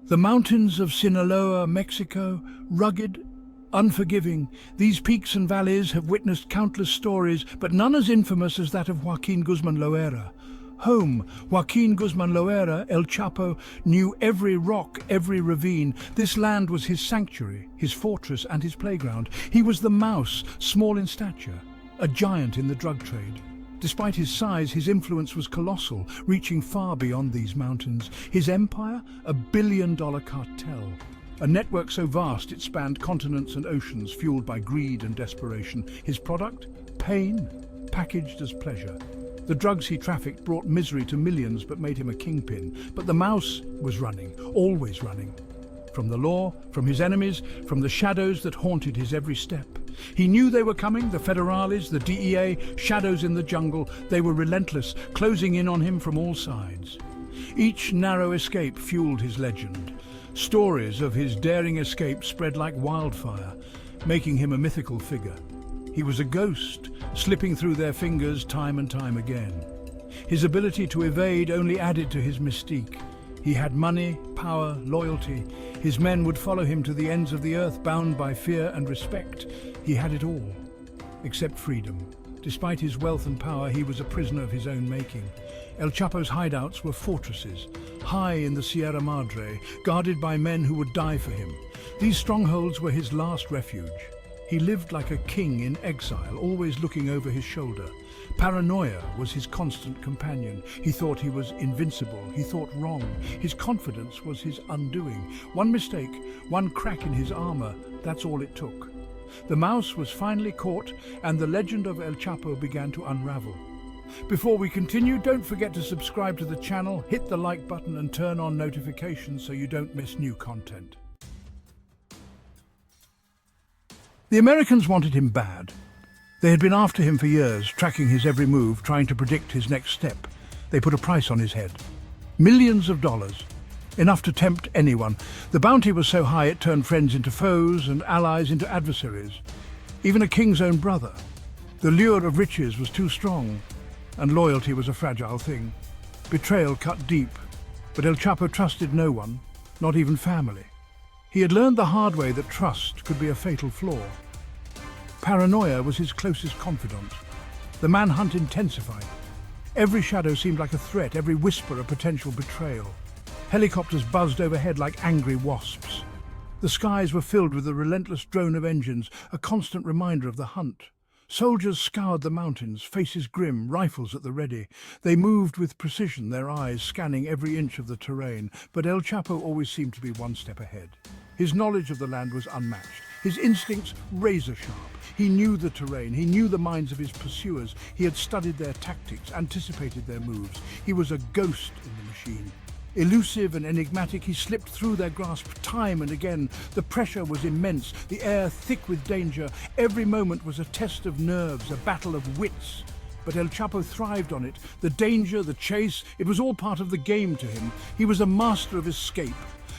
The mountains of Sinaloa, Mexico, rugged, unforgiving, these peaks and valleys have witnessed countless stories, but none as infamous as that of Joaquín Guzmán Loera. Home, Joaquín Guzmán Loera, El Chapo, knew every rock, every ravine. This land was his sanctuary, his fortress and his playground. He was the mouse, small in stature, a giant in the drug trade. Despite his size, his influence was colossal, reaching far beyond these mountains. His empire, a billion-dollar cartel. A network so vast it spanned continents and oceans, fueled by greed and desperation. His product? Pain, packaged as pleasure. The drugs he trafficked brought misery to millions but made him a kingpin. But the mouse was running, always running. From the law, from his enemies, from the shadows that haunted his every step. He knew they were coming, the federales, the DEA, shadows in the jungle. They were relentless, closing in on him from all sides. Each narrow escape fueled his legend. Stories of his daring escape spread like wildfire, making him a mythical figure. He was a ghost, slipping through their fingers time and time again. His ability to evade only added to his mystique. He had money, power, loyalty. His men would follow him to the ends of the earth, bound by fear and respect. He had it all, except freedom. Despite his wealth and power, he was a prisoner of his own making. El Chapo's hideouts were fortresses, high in the Sierra Madre, guarded by men who would die for him. These strongholds were his last refuge. He lived like a king in exile, always looking over his shoulder. Paranoia was his constant companion. He thought he was invincible. He thought wrong. His confidence was his undoing. One mistake, one crack in his armor, that's all it took. The mouse was finally caught, and the legend of El Chapo began to unravel. Before we continue, don't forget to subscribe to the channel, hit the like button and turn on notifications so you don't miss new content. The Americans wanted him bad. They had been after him for years, tracking his every move, trying to predict his next step. They put a price on his head. Millions of dollars. Enough to tempt anyone. The bounty was so high it turned friends into foes and allies into adversaries. Even a king's own brother. The lure of riches was too strong, and loyalty was a fragile thing. Betrayal cut deep, but El Chapo trusted no one, not even family. He had learned the hard way that trust could be a fatal flaw. Paranoia was his closest confidant. The manhunt intensified. Every shadow seemed like a threat, every whisper a potential betrayal. Helicopters buzzed overhead like angry wasps. The skies were filled with the relentless drone of engines, a constant reminder of the hunt. Soldiers scoured the mountains, faces grim, rifles at the ready. They moved with precision, their eyes scanning every inch of the terrain. But El Chapo always seemed to be one step ahead. His knowledge of the land was unmatched. His instincts razor-sharp. He knew the terrain, he knew the minds of his pursuers. He had studied their tactics, anticipated their moves. He was a ghost in the machine. Elusive and enigmatic, he slipped through their grasp time and again. The pressure was immense, the air thick with danger. Every moment was a test of nerves, a battle of wits. But El Chapo thrived on it. The danger, the chase, it was all part of the game to him. He was a master of escape,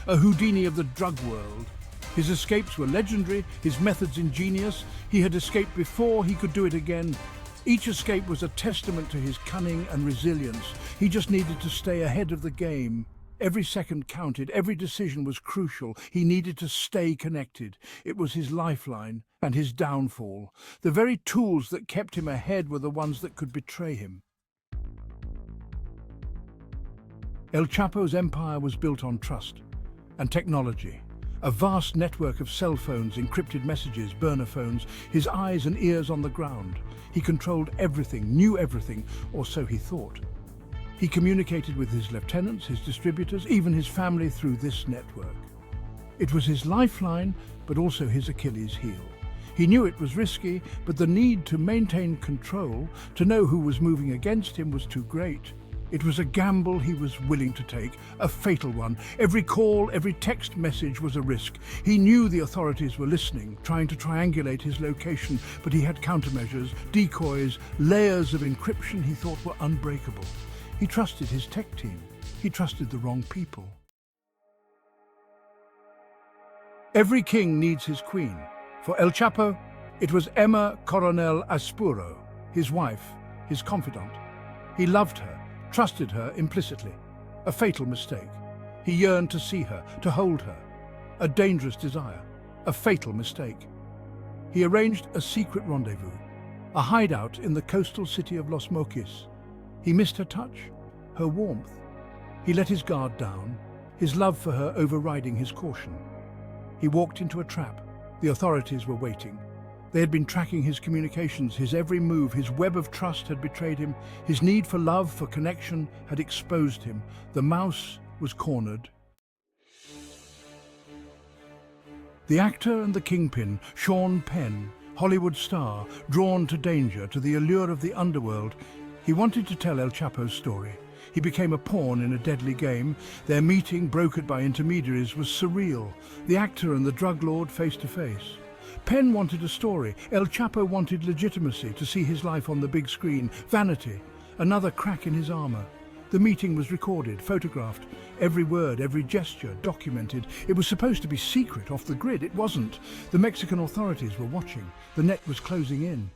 a Houdini of the drug world. His escapes were legendary, his methods ingenious. He had escaped before, he could do it again. Each escape was a testament to his cunning and resilience. He just needed to stay ahead of the game. Every second counted, every decision was crucial. He needed to stay connected. It was his lifeline and his downfall. The very tools that kept him ahead were the ones that could betray him. El Chapo's empire was built on trust and technology. A vast network of cell phones, encrypted messages, burner phones, his eyes and ears on the ground. He controlled everything, knew everything, or so he thought. He communicated with his lieutenants, his distributors, even his family through this network. It was his lifeline, but also his Achilles heel. He knew it was risky, but the need to maintain control, to know who was moving against him, was too great. It was a gamble he was willing to take, a fatal one. Every call, every text message was a risk. He knew the authorities were listening, trying to triangulate his location, but he had countermeasures, decoys, layers of encryption he thought were unbreakable. He trusted his tech team. He trusted the wrong people. Every king needs his queen. For El Chapo, it was Coronel Aispuro, his wife, his confidant. He loved her, trusted her implicitly. A fatal mistake. He yearned to see her, to hold her. A dangerous desire, a fatal mistake. He arranged a secret rendezvous, a hideout in the coastal city of Los Mochis. He missed her touch, her warmth. He let his guard down, his love for her overriding his caution. He walked into a trap. The authorities were waiting. They had been tracking his communications, his every move. His web of trust had betrayed him. His need for love, for connection, had exposed him. The mouse was cornered. The actor and the Kingpin, Sean Penn, Hollywood star, drawn to danger, to the allure of the underworld, he wanted to tell El Chapo's story. He became a pawn in a deadly game. Their meeting, brokered by intermediaries, was surreal. The actor and the drug lord face to face. Penn wanted a story. El Chapo wanted legitimacy, to see his life on the big screen. Vanity, another crack in his armor. The meeting was recorded, photographed. Every word, every gesture, documented. It was supposed to be secret, off the grid. It wasn't. The Mexican authorities were watching. The net was closing in.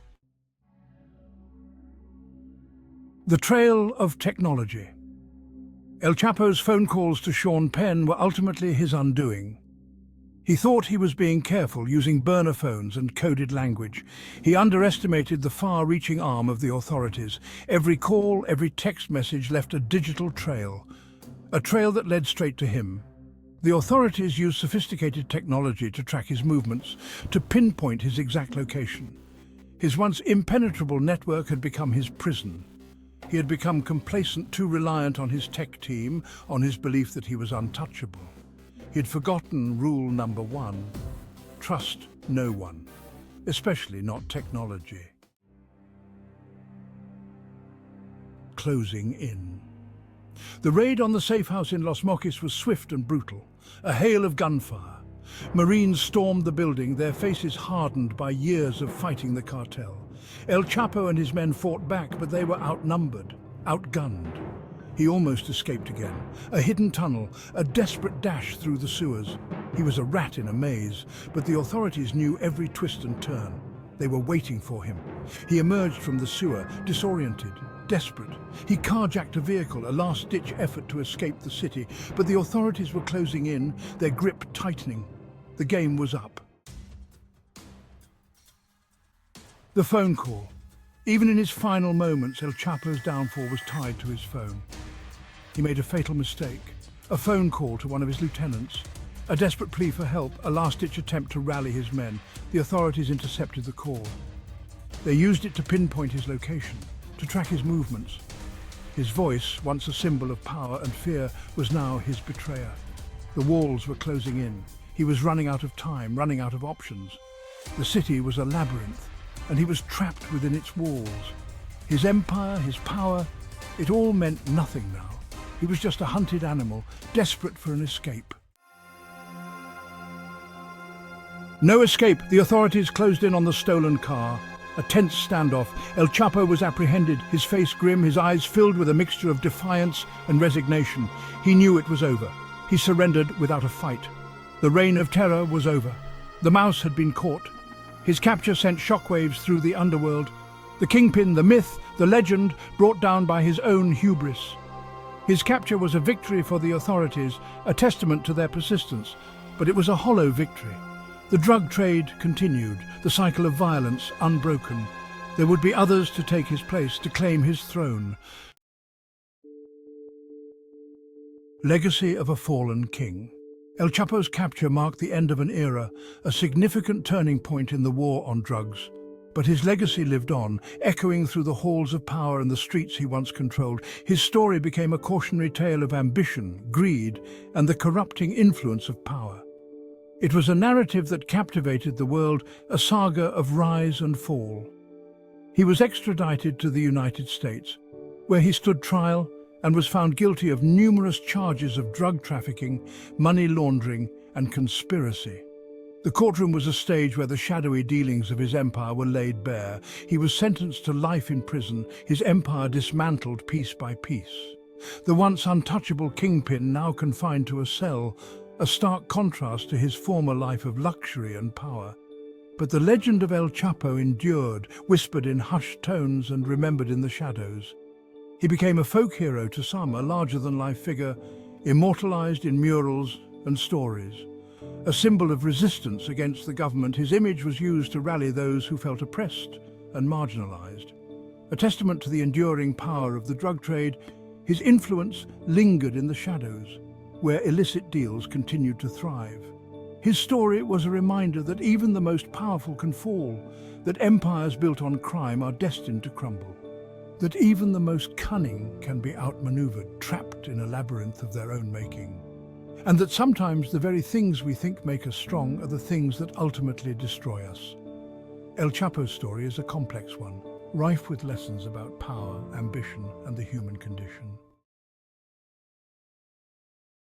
The trail of technology. El Chapo's phone calls to Sean Penn were ultimately his undoing. He thought he was being careful, using burner phones and coded language. He underestimated the far-reaching arm of the authorities. Every call, every text message left a digital trail, a trail that led straight to him. The authorities used sophisticated technology to track his movements, to pinpoint his exact location. His once impenetrable network had become his prison. He had become complacent, too reliant on his tech team, on his belief that he was untouchable. He had forgotten rule number one: trust no one, especially not technology. Closing in. The raid on the safe house in Los Mochis was swift and brutal, a hail of gunfire. Marines stormed the building, their faces hardened by years of fighting the cartel. El Chapo and his men fought back, but they were outnumbered, outgunned. He almost escaped again. A hidden tunnel, a desperate dash through the sewers. He was a rat in a maze, but the authorities knew every twist and turn. They were waiting for him. He emerged from the sewer, disoriented, desperate. He carjacked a vehicle, a last-ditch effort to escape the city, but the authorities were closing in, their grip tightening. The game was up. The phone call. Even in his final moments, El Chapo's downfall was tied to his phone. He made a fatal mistake. A phone call to one of his lieutenants. A desperate plea for help, a last-ditch attempt to rally his men. The authorities intercepted the call. They used it to pinpoint his location, to track his movements. His voice, once a symbol of power and fear, was now his betrayer. The walls were closing in. He was running out of time, running out of options. The city was a labyrinth, and he was trapped within its walls. His empire, his power, it all meant nothing now. He was just a hunted animal, desperate for an escape. No escape. The authorities closed in on the stolen car. A tense standoff. El Chapo was apprehended, his face grim, his eyes filled with a mixture of defiance and resignation. He knew it was over. He surrendered without a fight. The reign of terror was over. The mouse had been caught. His capture sent shockwaves through the underworld. The Kingpin, the myth, the legend, brought down by his own hubris. His capture was a victory for the authorities, a testament to their persistence, but it was a hollow victory. The drug trade continued, the cycle of violence unbroken. There would be others to take his place, to claim his throne. Legacy of a fallen king. El Chapo's capture marked the end of an era, a significant turning point in the war on drugs. But his legacy lived on, echoing through the halls of power and the streets he once controlled. His story became a cautionary tale of ambition, greed, and the corrupting influence of power. It was a narrative that captivated the world, a saga of rise and fall. He was extradited to the United States, where he stood trial and was found guilty of numerous charges of drug trafficking, money laundering, and conspiracy. The courtroom was a stage where the shadowy dealings of his empire were laid bare. He was sentenced to life in prison, his empire dismantled piece by piece. The once untouchable Kingpin now confined to a cell, a stark contrast to his former life of luxury and power. But the legend of El Chapo endured, whispered in hushed tones and remembered in the shadows. He became a folk hero to some, a larger-than-life figure Immortalized in murals and stories, a symbol of resistance against the government, his image was used to rally those who felt oppressed and marginalized. A testament to the enduring power of the drug trade, his influence lingered in the shadows, where illicit deals continued to thrive. His story was a reminder that even the most powerful can fall, that empires built on crime are destined to crumble, that even the most cunning can be outmaneuvered, trapped in a labyrinth of their own making, and that sometimes the very things we think make us strong are the things that ultimately destroy us. El Chapo's story is a complex one, rife with lessons about power, ambition, and the human condition.